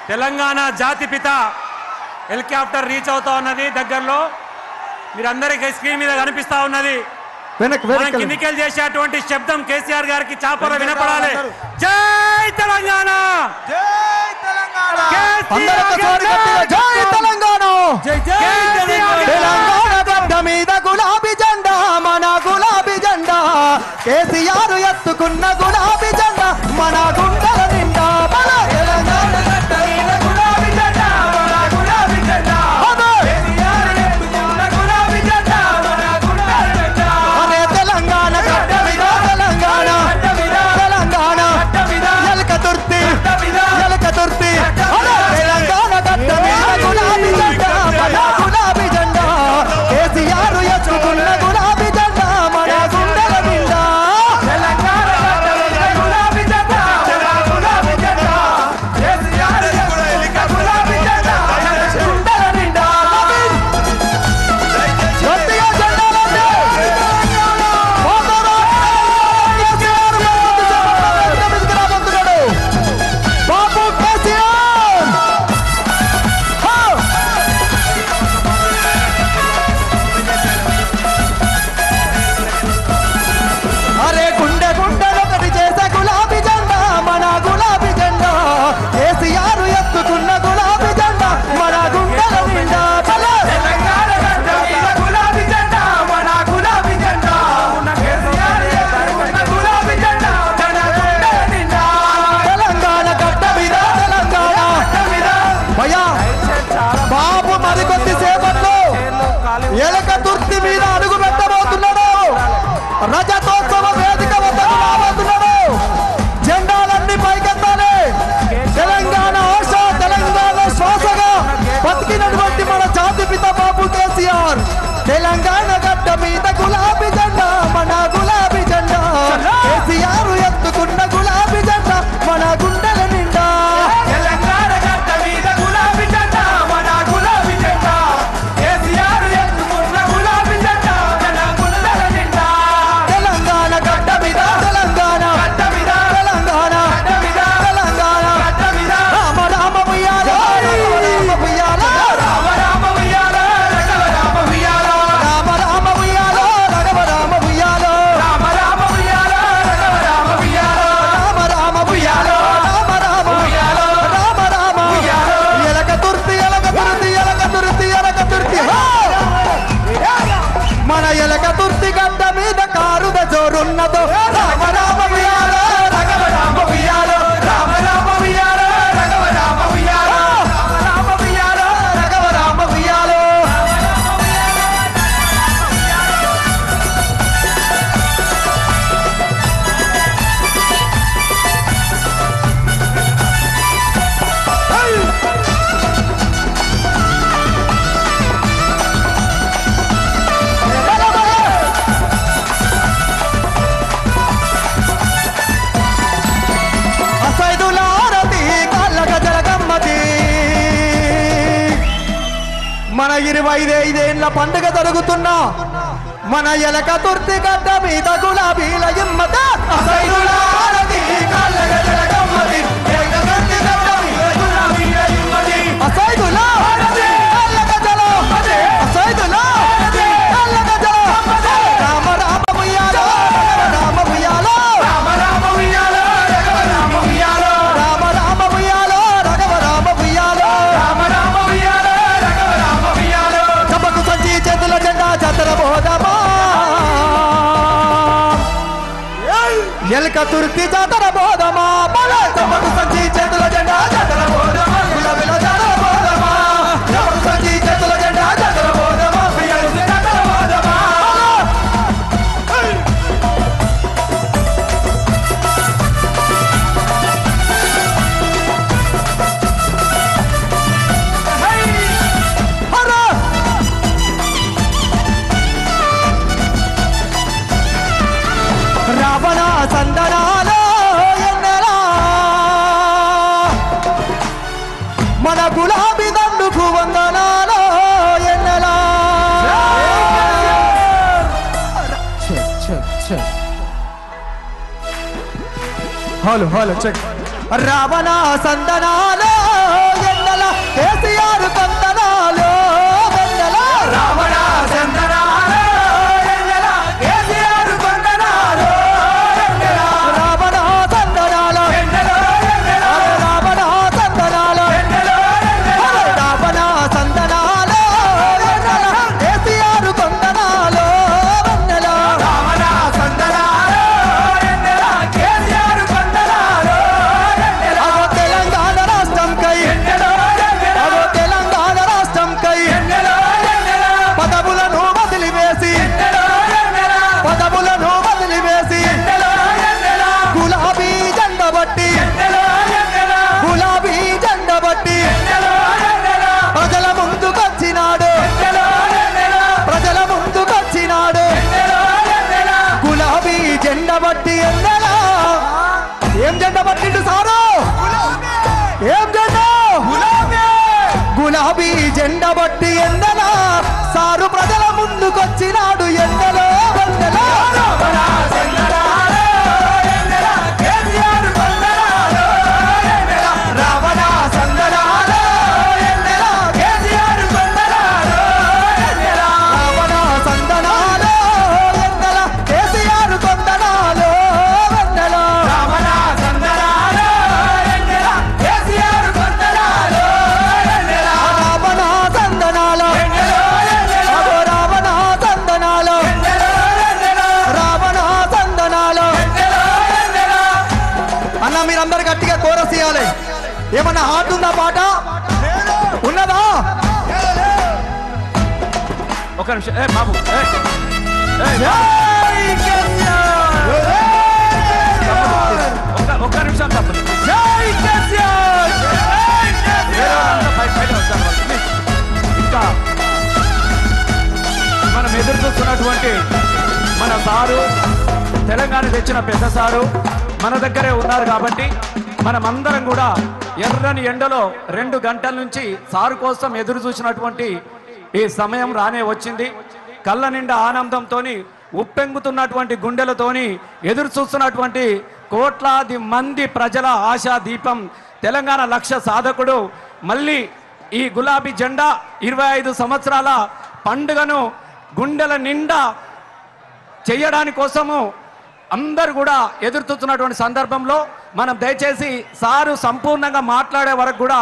తెలంగాణ జాతిపిత helicopter reach అవుతా ఉన్నది దగ్గరలో. మీరందరికీ స్క్రీన్ మీద కనిపిస్తా ఉన్నది. కిందికెళ్ళి చేసేటువంటి శబ్దం కేసీఆర్ గారికి చాపర వినపడాలి. జై తెలంగాణ, జై తెలంగాణ, జై తెలంగాణ, తెలంగాణ గడ్డ మీద గులాబీ జెండా, మన గులాబీ జెండా, కేసీఆర్ ఎత్తుకున్న గులాబీ జెండా, మన గుండెల నిండా. మన తెలంగాణ గడ్డ మీద గులాబీ జెండా, మన గులాబీ జెండా, కేసీఆర్ ఎత్తుకున్న గులాబీ జెండా, మన గుండెల నిండా. అనే తెలంగాణ గడ్డ మీద, తెలంగాణ తెలంగాణ ఎలక తుర్తి, ఎలక తుర్తి, తెలంగాణ గడ్డ మీద గులాబీ జెండా, మన గులాబీ జెండా, కేసీఆర్ ఎత్తుకున్న గులాబీ జెండా, మన గుండెల నిండా. తెలంగాణ గడ్డ మీద గులాబీ జెండా, మన గులాబీ జెండా, కేసీఆర్ ఎత్తుకున్న గులాబీ జెండా, మన గుండెల నిండా. గట్టిగా జెండాలండి. బాబు కేసీఆర్. అరే గుండె గుండెలొకటి చేసే గులాబీ జెండా, మన గులాబీ జెండా, కేసీఆర్ ఎత్తుకున్న గులాబీ జెండా, మన గుండెల నిండా. తెలంగాణ గడ్డ మీద గులాబీ జెండా, మన గులాబీ జెండా, కేసీఆర్ ఎత్తుకున్న గులాబీ జెండా, మన గుండెల నిండా. తెలంగాణ గడ్డ మీద, తెలంగాణ భయ్యా బాబు మరికొద్ది సేపట్లో ఎలక తుర్తి మీద అడుగు పెట్టబోతున్నాడు. రజతోత్సవ వేదిక వద్దకు రాబోతున్నాడు. జెండాలన్నీ పైకెత్తాలి. తెలంగాణ ఆశ, తెలంగాణ శ్వాసగా బతికినటువంటి మన జాతిపిత బాబు కేసీఆర్. తెలంగాణ గడ్డ మీద గులాబీ జెండా, మన గులాబీ జెండా, కేసీఆర్ ఎత్తుకున్న గులాబీ జెండా, మన గుండెల నిండా. తెలంగాణ గడ్డ మీద గులాబీ జెండా, మన గులాబీ జెండా, కేసీఆర్ ఎత్తుకున్న గులాబీ జెండా, మన గుండెల నిండా. తెలంగాణ గడ్డ మీద, తెలంగాణ గడ్డ మీద, తెలంగాణ గడ్డ మీద, తెలంగాణ గడ్డ మీద, రామ రామ ఉయ్యాలో, రామ ఉయ్యాలో, రామ రామ ఉయ్యాలో, రఘవ రామ ఉయ్యాలో, రామ రామ ఉయ్యాలో, రఘవ రామ ఉయ్యాలో, రామ రామ ఉయ్యాలో, రఘవ రామ ఉయ్యాలో, రామ రామ ఉయ్యాలో, రామ రామ ఉయ్యాలో, రామ రామ ఉయ్యాలో. ఎలక తుర్తి, ఎలక తుర్తి, ఎలక తుర్తి, ఎలక తుర్తి. మన ఎలక తుర్తి గడ్డ మీద కారుద జోరున్నదో. రామ రామ ఉయ్యాలో, రఘవ రామ ఉయ్యాలో, రామ రామ ఉయ్యాలో, రఘవ రామ ఉయ్యాలో, రామ రామ ఉయ్యాలో, రఘవ రామ ఉయ్యాలో. అసైదులారతి కళ్ళగ జలగమ్మతి. మన 25 పండుగ జరుగుతున్నా మన ఎలక తుర్తి గడ్డ మీద గులాబీల ఇమ్మత. అసైదులారతి కళ్ళగ జలగమ్మతి, ఎలక తుర్తి గడ్డ మీద గులాబీల ఇమ్మతి. అసైదులారతి కళ్ళగ జలగమ్మతి, అసైదులారతి కళ్ళగ జలగమ్మతి. రామ రామ ఉయ్యాలో, రామ ఉయ్యాలో, రామ రామ ఉయ్యాలో, రఘవ రామ ఉయ్యాలో, రామ రామ ఉయ్యాలో, రఘవ రామ ఉయ్యాలో, రామ రామ ఉయ్యాలో, రఘవ రామ ఉయ్యాలో. చప్పకు సంచి చేతుల జెండా జాతర బోధమా, ఎలక తుర్తి జాతర బోధమా. చప్పకు సంచి చేతుల జెండా జాతర బోధమా, గులాబీల జాతర బోధమా. చప్పకు సంచి చేతుల జెండా జాతర బోధమా, ఎలక జాతర బోధమా. రావణ సందనాలో ఎన్నెలా, మన గులాబీ దండుకు వందనాలో ఎన్నెలా. Hello hello check. రావణ సందనాలో కేసీఆర్ కొందనాలు వెన్నెల రావణ చందనాలు ఎన్నెల కేసీఆర్ కొందనాలు ఎన్నెల రావణ చందనాలు ఎన్నెల ఎన్నెల రావణ చందనాలు ఎన్నెల రావణ చందనాలు వెన్నెల కేసీఆర్ కొందనాలు వెన్నెల రావణ చందనాలు ఎన్నెల కేసీఆర్ కొందనాలు ఎన్నెల అగో తెలంగాణ రాష్ట్రం కై ఎన్నెల ఎన్నెల అగో తెలంగాణ రాష్ట్రం కై ఎన్నెల ఎన్నెల పదవులను వదిలివేసి ఎన్నెల ఎన్నెల పదవులను వదిలివేసి ఎన్నెల ఎన్నెల గులాబీ జెండ బట్టి ఎన్నెల ఎన్నెల గులాబీ జెండ బట్టి ఎన్నెల ఎన్నెల ప్రజల ముందుకొచ్చినాడు ఎన్నెల ఎన్నెల ప్రజల ముందుకొచ్చినాడు ఎన్నెల ఎన్నెల గులాబీ జెండ బట్టి ఎన్నెలా ఏం జెండ పట్టిండు సారు ఏం జెండ గులాబీ జెండ బట్టి ఎన్నెలా సారు ప్రజల ముందుకొచ్చినాడు ఎన్నెలో వెన్నెల రావణ చందనాలు ఎన్నెల కేసీఆర్ కొందనాలు ఎన్నెల రావణ చందనాలు ఎన్నెల కేసీఆర్ కొందనాలు ఎన్నెల రావణ సందనాలు ఎన్నెల కేసీఆర్ కొందనాలు వెన్నెల రావణ చందనాలు ఎన్నెల కేసీఆర్ కొందనాలు ఎన్నెల రావణ సందనాలు ఎన్నెల ఎన్నెల అగో రావణ సందనాలు ఎన్నెల ఎన్నెల రావణ సందనాలు ఎన్నెల ఎన్నెల అన్న మీరందరు గట్టిగా కోరస్ ఇవ్వాలి ఏమన్నా హార్ట్ ఉందా పాట ఉన్నదా ఒక నిమిషం ఏ బాబు ఏ, ఏ, జై కేసీఆర్ ఒక్క నిమిషం తప్పదు జై కేసీఆర్ వేరే వాళ్ళంతా బయట వస్తారు వాళ్ళు. ప్లీజ్. ఇంకా మనం ఎదురు చూస్తున్నటువంటి మన సారు తెలంగాణ తెచ్చిన పెద్ద సారు మన దగ్గరే ఉన్నారు కాబట్టి మనమందరం కూడా ఎర్రని ఎండలో 2 గంటల నుంచి సారు కోసం ఎదురు చూసినటువంటి ఈ సమయం రానే వచ్చింది. కళ్ళ నిండా ఆనందంతో ఉప్పెంగుతున్నటువంటి గుండెలతోని ఎదురు చూస్తున్నటువంటి కోట్లాది మంది ప్రజల ఆశా దీపం తెలంగాణ లక్ష్య సాధకుడు మళ్ళీ ఈ గులాబీ జెండా 25 సంవత్సరాల పండుగను గుండెల నిండా చేయడాని కోసము అందరు కూడా ఎదురు చూస్తున్నటువంటి సందర్భంలో మనం దయచేసి సారు సంపూర్ణంగా మాట్లాడే వరకు కూడా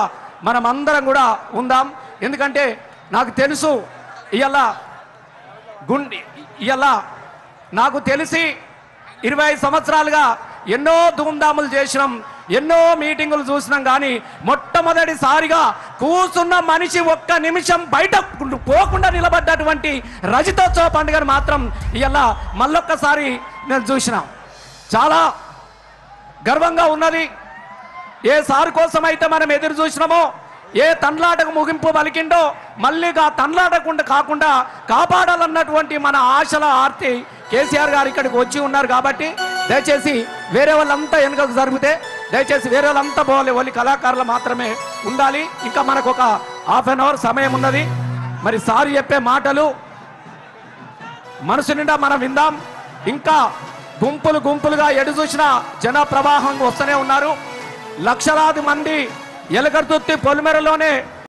మనం అందరం కూడా ఉందాం. ఎందుకంటే నాకు తెలుసు ఇవాళ నాకు తెలిసి 25 సంవత్సరాలుగా ఎన్నో ధూమ్ధాములు చేసినాం, ఎన్నో మీటింగులు చూసినాం. కానీ మొట్టమొదటిసారిగా కూర్చున్న మనిషి ఒక్క నిమిషం బయట పోకుండా నిలబడ్డటువంటి రజతోత్సవ పండుగను మాత్రం ఇవాళ మళ్ళొక్కసారి నేను చూసిన చాలా గర్వంగా ఉన్నది. ఏ సారు కోసం అయితే మనం ఎదురు చూసినామో, ఏ తండ్లాటకు ముగింపు పలికిండో మళ్ళీ ఆ తండ్లాటకుండా కాకుండా కాపాడాలన్నటువంటి మన ఆశల ఆర్తి కేసీఆర్ గారు ఇక్కడికి వచ్చి ఉన్నారు. కాబట్టి దయచేసి వేరే వాళ్ళంతా వెనుకకు జరిగితే దయచేసి వేరే వాళ్ళంతా పోవాలి, ఓన్లీ కళాకారులు మాత్రమే ఉండాలి. ఇంకా మనకు ఒక ½ అన్ అవర్ సమయం ఉన్నది. మరి సార్ చెప్పే మాటలు మనసు నిండా మనం విందాం. ఇంకా గుంపులు గుంపులుగా ఎడు చూసిన జన ప్రవాహం వస్తూనే ఉన్నారు. లక్షలాది మంది ఎలకర్తుర్తి పొలిమేరలోనే